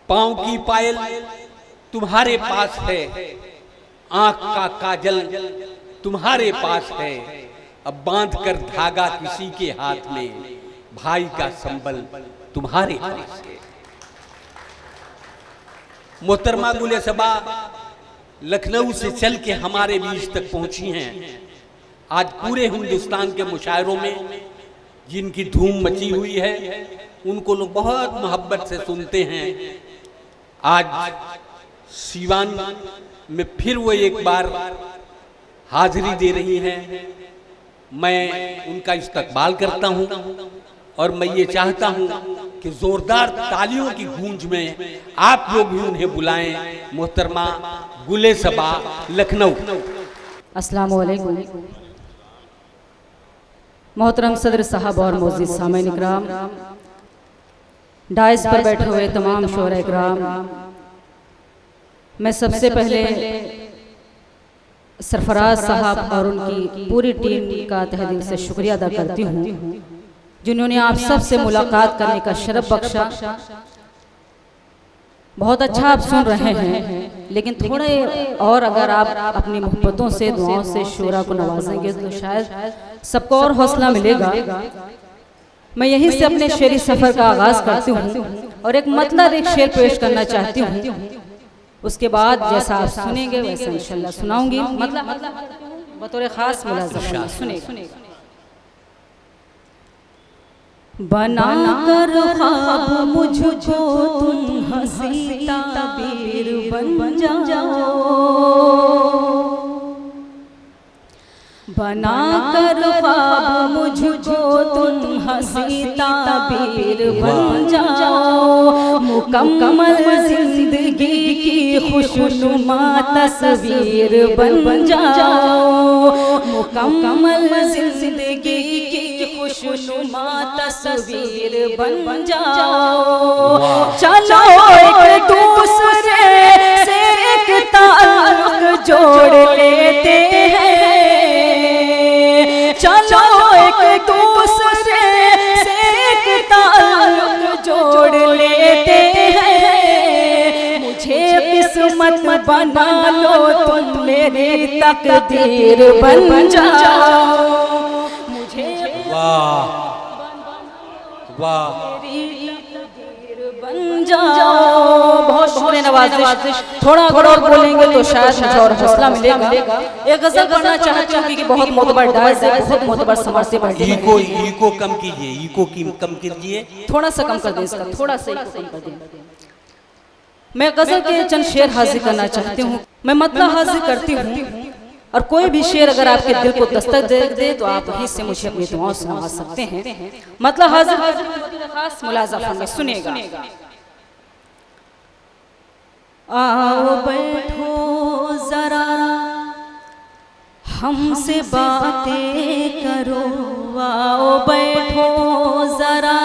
पांव की पायल तुम्हारे पास है, आंख का काजल तुम्हारे पास है, अब बांध कर धागा किसी के हाथ में, भाई का संबल तुम्हारे पास है। मोहतरमा गुले सबा लखनऊ से चल के हमारे बीच तक पहुंची हैं। आज पूरे हिंदुस्तान के मुशायरों में जिनकी धूम मची हुई है उनको लोग बहुत मोहब्बत से सुनते हैं। आज सीवान में फिर वो एक बार हाजिरी दे रही हैं। मैं उनका इस्तकबाल करता हूं और मैं ये चाहता हूं कि जोरदार तालियों की गूंज में आप लोग भी उन्हें बुलाएं। मोहतरमा गुले सबा लखनऊ। अस्सलाम वालेकुम। मोहतरम सदर साहब और मोअज़्ज़िज़ सामईन इकराम, डाइस पर बैठे हुए तमाम शोहरा इकराम, मैं सबसे पहले सरफराज साहब और उनकी पूरी टीम का तहे दिल से शुक्रिया अदा करती हूँ जिन्होंने आप सब से मुलाकात करने का शरफ बख्शा। बहुत अच्छा आप सुन रहे हैं, लेकिन थोड़े और अगर आप अपनी मोहब्बतों से, दुआओं से शोरा को नवाजेंगे तो शायद सबको और हौसला मिलेगा। मैं यहीं से अपने शेरी सफ़र का आगाज़ करती हूँ और एक मतलब एक शेर पेश करना चाहती हूँ। उसके बाद जैसा आप सुनेंगे वैसा इंशाल्लाह सुनाऊंगी। मतलब बतौर ख़ास मुलाज़म सुनेगा। बना कर ख्वाब मुझको तुम हंसी ताबीर बन जाओ, बना कर ख्वाब मुझको तुम हंसी ताबीर बन जाओ, मुकम्मल जिंदगी की खुशनुमा तस्वीर बन जाओ, मुकम्मल जिंदगी की खुशनुमा तस्वीर बन जाओ। चलो एक दूसरे से एक ताल्लुक जोड़ लेते हैं, चलो एक दूसरे से एक ताल्लुक जोड़ लेते हैं। मुझे किस्मत बना लो तुम, मेरी तकदीर बन जाओ। वाह वाह, बन जाओ। बहुत शुक्रिया नवाज़िश। थोड़ा और बोलेंगे तो शायद मुझे और हौसला मिलेगा। एक गज़ल पढ़ना चाहती हूँ क्योंकि बहुत मोतबर डाइस है, बहुत मोतबर समाज से बैठे हैं। ईको कम कीजिए, ईको की कम कीजिए, थोड़ा सा कम कर दें इसका, थोड़ा सा कम कर दें। मैं गज़ल के चंद शेर हाजिर करना चाहती हूँ। मैं मतलब हाजिर करती हूँ और कोई भी शेर अगर आपके दिल को दस्तक दे तो आप वहीं से मुझे अपनी दुआओं से नवाज सकते हैं। मतलब हाजिर खास मुलाज़ा में सुनेगा। आओ बैठो जरा हमसे बातें करो, आओ बैठो जरा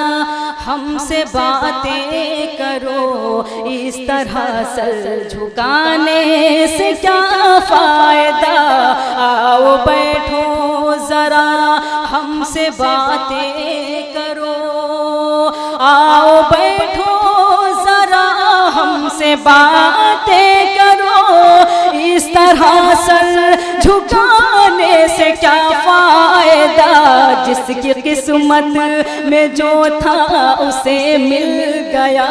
हमसे बातें करो, इस तरह सर झुकाने से क्या फायदा। आओ बैठो जरा हमसे बातें करो, आओ बैठो जरा हमसे बातें करो, इस तरह सर झुकाने से क्या फायदा। जिसकी किस्मत में जो था उसे मिल गया,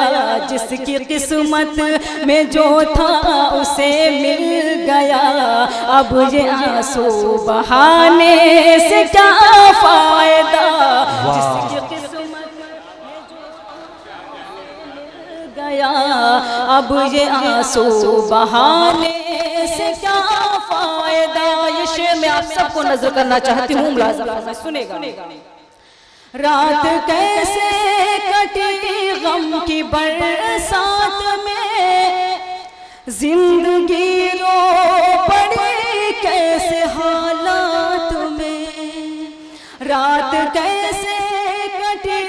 जिसकी किस्मत में जो था उसे मिल गया, अब ये आंसू बहाने से क्या फायदा। जिसकी किस्मत में जो मिल गया, अब ये आंसू बहाने से क्या फायदा। ये शेर मैं आप सबको नजर करना चाहती हूँ, मुलाज़ा सुनेगा। रात कैसे कटी गम की बरसात में, जिंदगी रो पड़ी कैसे हालात में। रात कैसे कटी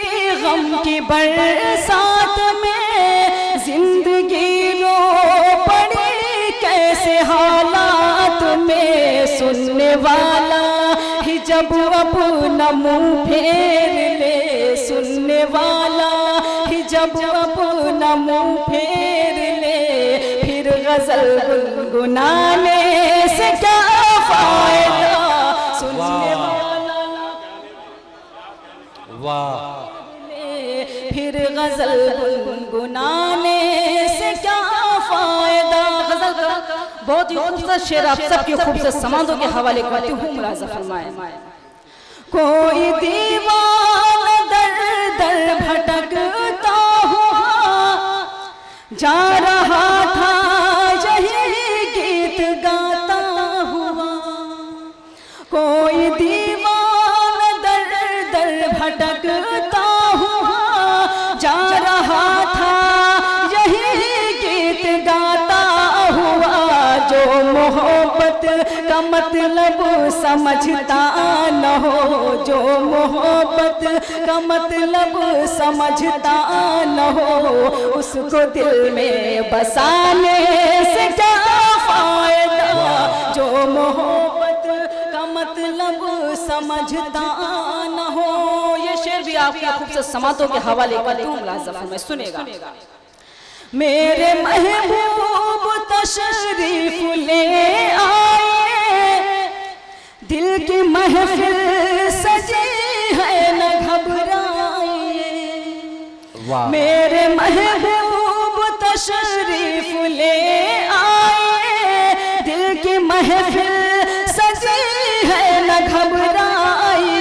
गम की बरसात में, जिंदगी रो पड़ी कैसे हालात में। सुनने वाला ही जब अपना मुंह फेर ले, सुनने वाला ही जब अपना मुंह फेर गजल गुनगुनाने से क्या फायदा, सुनने वाला वाह, फिर गजल गुनगुनाने से क्या फायदा। गजल का बहुत ही खूबसूरत शेर आप सबके खूबसूरत समातों के हवाले करती हूँ, मुलाज़ा फरमाएं। कोई दीवाना दर दर भटकता हुआ जा रहा था, यही गीत गाता हुआ। कोई दीवाना दर दर भटकता हुआ जा रहा था, यही गीत गाता हुआ। जो मोहब्बत का मतलब समझता न हो, जो मोहब्बत का मतलब समझता न हो, उसको दिल में बसाने से क्या फायदा। जो मोहब्बत का मतलब समझता न हो। ये शेर भी आपके खूबसूरत समातों के हवाले करती हूँ, मुलाज़ा में सुनेगा। मेरे महबूब तशरीफ ले आए, दिल की महफिल सजी है न घबराए। मेरे महबूब तशरीफ ले आए, दिल की महफिल सजी है न घबराए।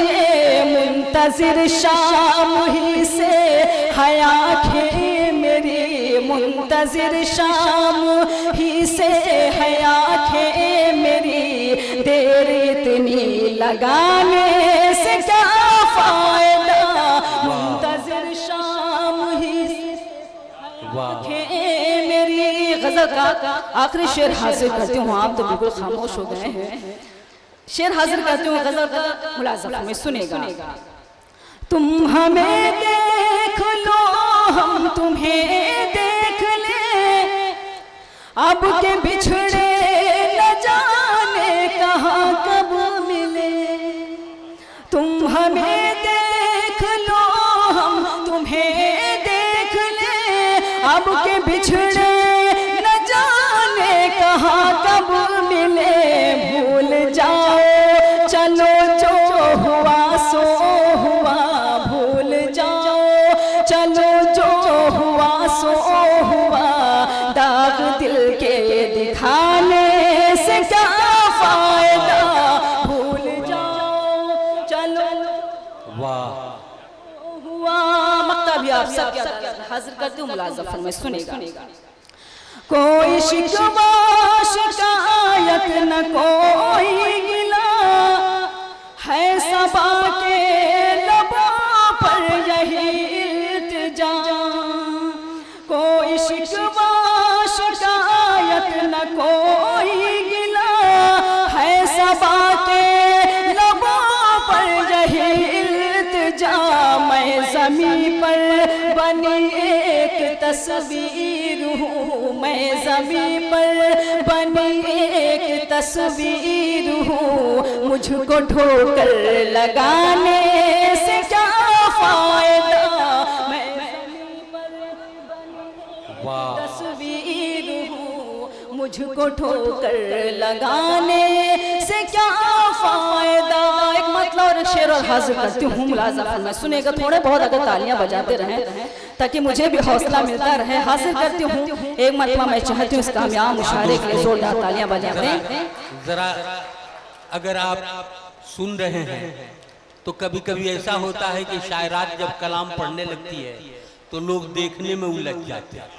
मुंतजिर शाम ही से है आँखें मेरी, मुंतजिर शाम ही से है आँखें मेरी। देर इतनी लगाने से क्या फायदा, मुंतजिर शाम ही से आँखें मेरी। गजल का आखिरी शेर हाजिर करती हूँ, आप तो बिल्कुल खामोश हो गए हैं। शेर हाजिर करती हूँ गजल का, मुलाज़ा में सुनेगा। तुम हमें देख लो, हम तुम्हें देख ले, अब के बिछड़े न जाने कहाँ कब मिले। तुम हमें देख लो, हम तुम्हें देख ले, अब के बिछड़े न जाने कहाँ कब मिले। भूल जाओ चलो जो हुआ सो हुआ, भूल जाओ चलो जो हुआ सो हुआ। दाग दिल के दिखाने से क्या फायदा, भूल जाओ चलो वाह, हुआ। मक्ता भी आप सब हाजिर करती हूँ, मुलाज़ा में सुनेगा। कोई शिकवा शिकायत न कोई गिला, है सबा के लबों पर यही इल्तिजा। कोई शिकवा शिकायत न कोई गिला, है सबा के लबों पर यही इल्तिजा। मैं ज़मीं पर बनी एक तस्वीर हूँ, मैं ज़मीं पर बनी एक तस्वीर हूँ। मुझको ठोकर लगाने से क्या फायदा, मैं ज़मीं पर बनी एक तस्वीर हूँ। मुझको ठोकर लगाने से क्या फायदा। एक मतलब और एक शेर और हाजिर करती हूँ, मुलाज़ा में सुनेगा। थोड़े बहुत अगर तालियां बजाते रहें ताकि मुझे भी हौसला मिलता रहे। हाजिर करती हूँ एक मतलब मैं चाहती हूँ इस कामयाब मुशायरे के लिए जोरदार तालियां बजाते। जरा अगर आप सुन रहे हैं तो कभी कभी ऐसा होता है कि शायरात जब कलाम पढ़ने लगती है तो लोग देखने में उलझ जाते हैं,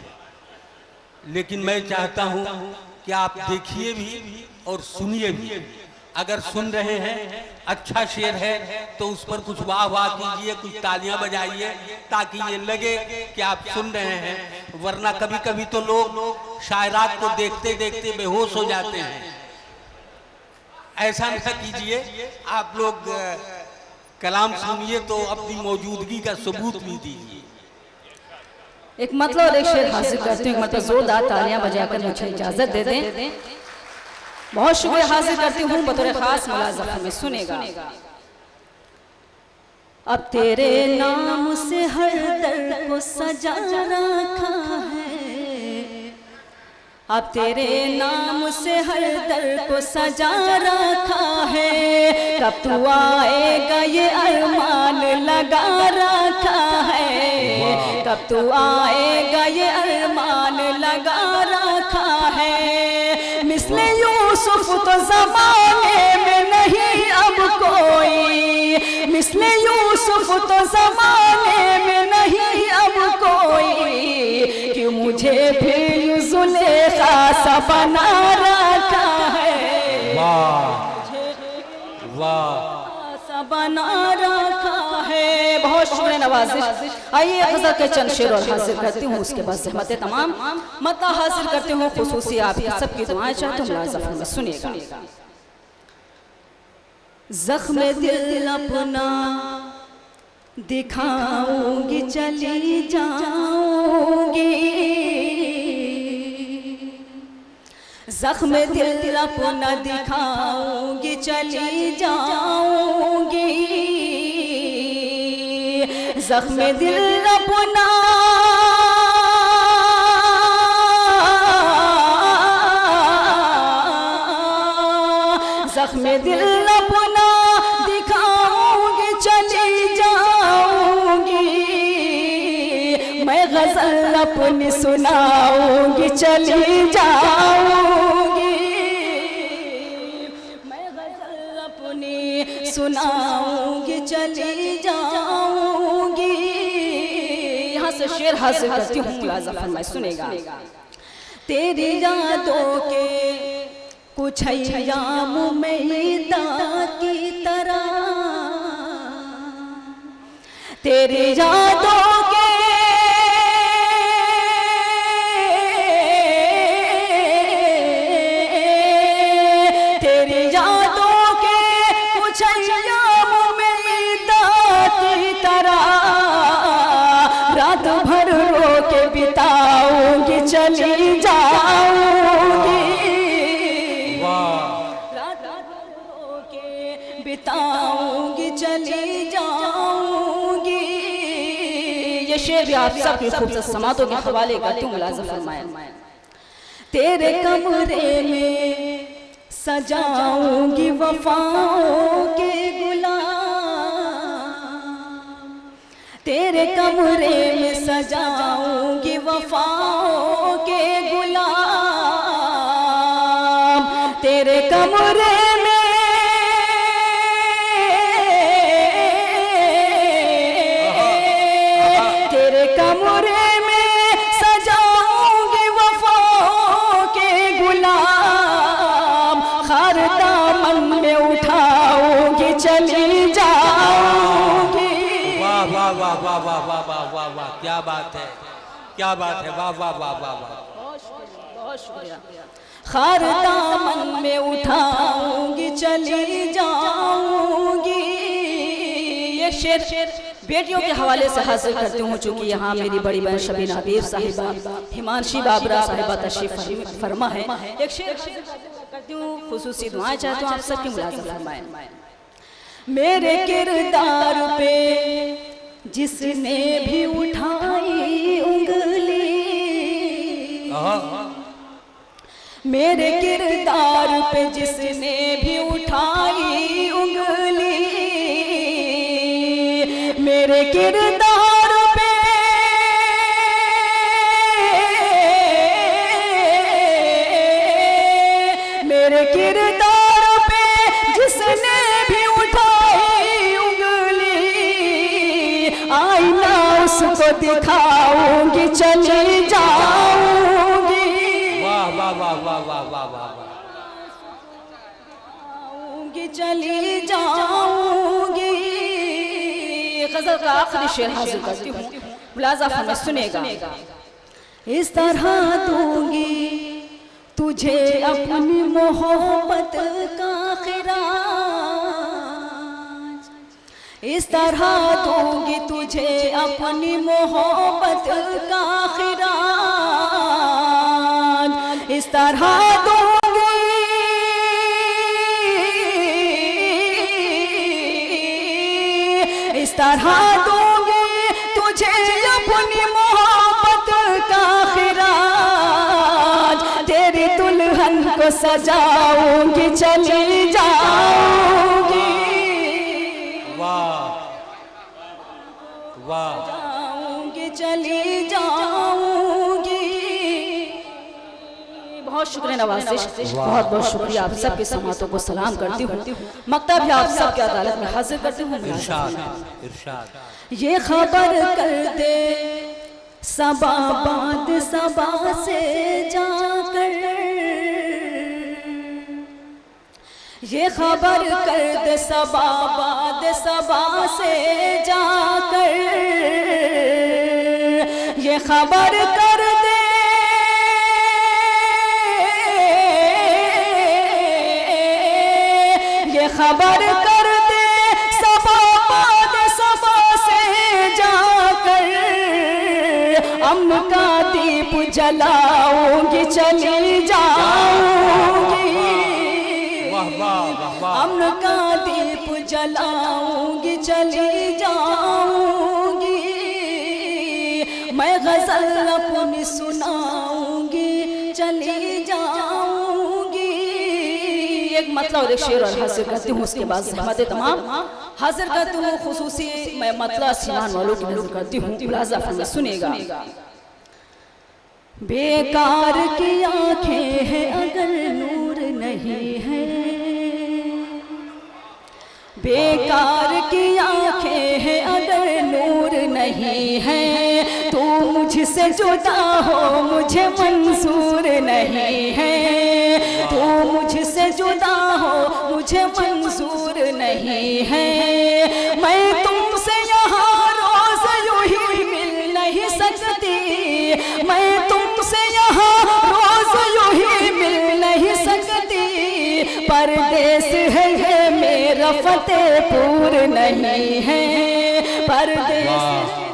लेकिन मैं चाहता हूं कि आप देखिए भी और सुनिए भी। अगर सुन रहे हैं अच्छा शेर है तो उस पर कुछ वाह वाह कीजिए, कुछ तालियां बजाइए ताकि ये लगे कि आप सुन रहे हैं। वरना कभी कभी तो लोग शायरात को देखते देखते बेहोश हो जाते हैं। ऐसा न कीजिए, आप लोग कलाम सुनिए तो अपनी मौजूदगी का सबूत भी दीजिए। एक मतलब और एक शेर हासिल करती हूँ, मतलब जोरदार तालियां बजाकर मुझे इजाजत दे दें। बहुत शुक्रिया हासिल करती हूँ बतौर खास मुलाज़ा में सुनेगा। अब तेरे नाम से हर दर को सजा रखा है, अब तेरे नाम से हर दर को सजा रखा है, कब तू आएगा ये अरमान लगा रखा है, कब तू आएगा ये अरमान लगा रखा है। मिसले यूसुफ तो ज़माने में नहीं अब कोई, मिसले यूसुफ तो ज़माने में नहीं अब कोई, कि मुझे फिर जुलेखा सा बना रखा है। वाह वाह, सा बना रखा है। बहुत शुक्रिया नवाज़िश। आइए ग़ज़ल के चंद शेर और हासिल करती हूँ, उसके बाद ज़हमत तमाम मता हासिल करती हूँ, खुसूसी आपकी सबकी दुआएं चाहती हूँ। मुलाज़ा में सुनिएगा। ज़ख्म दिल अपना दिखाऊंगी, चली जाऊंगी, ज़ख्म दिल अपना दिखाऊंगी, चली जाऊंगी, ज़ख्म दिल अपना ज़ख्म दिल अपना दिखाऊंगी, चली जाऊंगी, मैं ग़ज़ल अपनी सुनाऊंगी, चली जाऊंगी, मैं ग़ज़ल अपनी सुनाऊंगी, चली जाऊंगी। यहाँ से शेर हासिल करती हूँ, मुलाज़ा फरमाए सुनेगा। तेरी यादों के कुछ अय्याम मैदा की तरह, तेरी यादों के कुछ अय्याम मैदा की तरह, रात भर रो के बिताऊंगी, चली जाऊंगी, बिताऊंगी, चली जाऊंगी। ये शेर भी आप सबकी खूबसूरत समातों के हवाले करती हूँ, मुलाज़ा फरमाएं। तेरे कमरे में सजाऊंगी वफाओं के गुलाम, तेरे कमरे में सजाऊंगी वफाओं के गुलाम, तेरे कमरे चली जाऊंगी। वाह वाह वाह वाह वाह वाह वाह वाह वाह, क्या बात है, क्या बात है, वाह वाह वाह वाह वाह, बहुत शुक्रिया। खार दामन में उठाऊंगी, चली जाऊंगी। ये शेर बेटियों के हवाले से हासिल करती हूँ, चूँकि यहाँ मेरी बड़ी बहन शबीना हबीब साहिबा, हिमांशी बाबरा साहिबा तशरीफ फरमा है। एक शेर करती हूँ, खुसूसी दुआएं चाहती हूँ आप सबकी, मुलाज़ा फरमाएं। मेरे किरदार पे जिसने भी उठाई उंगली, मेरे किरदार पे जिसने भी उठाई उंगली, मेरे किरदार पे मेरे किरदार पे जिसने भी उठाई उंगली, आईना उसको दिखाऊंगी, चली जाऊंगी। वाह वाह वाह वाह वाह वाह वाह, चली जाऊंगी। ग़ज़ल का आखिरी शेर हासिल करती हूँ, मुलाज़ा फरमाए सुनेगा। इस तरह दूंगी तुझे अपनी मोहब्बत का खिराज, इस तरह दूंगी तुझे अपनी मोहब्बत का खिराज, इस तरह दूंगी, इस तरह दूंगी तुझे अपनी मोहब्बत का खिराज, तेरे को सजाऊंगी चली जाऊंगी, वाह वाह, जाऊंगी चली जाऊंगी। बहुत शुक्रिया नवाज़िश, बहुत बहुत शुक्रिया। आप सबके समातों को सलाम करती हूँ। मक्ता भी आप सबके अदालत में हाजिर करती हूँ। इरशाद इरशाद। ये खबर कर दे सबा बाद सबा से जाकर, ये खबर कर दे सबा बाद सबा से जाकर, ये खबर कर दे, ये खबर कर दे सबा बाद सबा से जाकर, अम्न का दीप जलाऊंगी चली जाऊंगी, अम्न का दीप जलाऊंगी चली जाऊंगी। मैं गजल अपनी सुनाऊंगी चली जाऊंगी। एक मतलब और एक शेर और हाजिर करती हूँ, उसके बाद ज़हमत तमाम हाजिर करती हूँ। खुसूसी मैं मतलब सीमान वालों की नजर करती हूँ, मुलाज़ा फरमाइए, सुनेगा। बेकार की आंखें हैं अगर नूर नहीं है, बेकार की आंखें हैं अगर नूर नहीं है, तू मुझसे जुदा हो मुझे मंजूर नहीं है, तू मुझसे जुदा हो मुझे मंजूर नहीं है। मैं तुमसे यहाँ रोज यूं ही मिल नहीं सकती, मैं तुमसे यहाँ रोज यूं ही मिल नहीं सकती, परदेस है ये मेरा फतेहपुर नहीं है, परदेस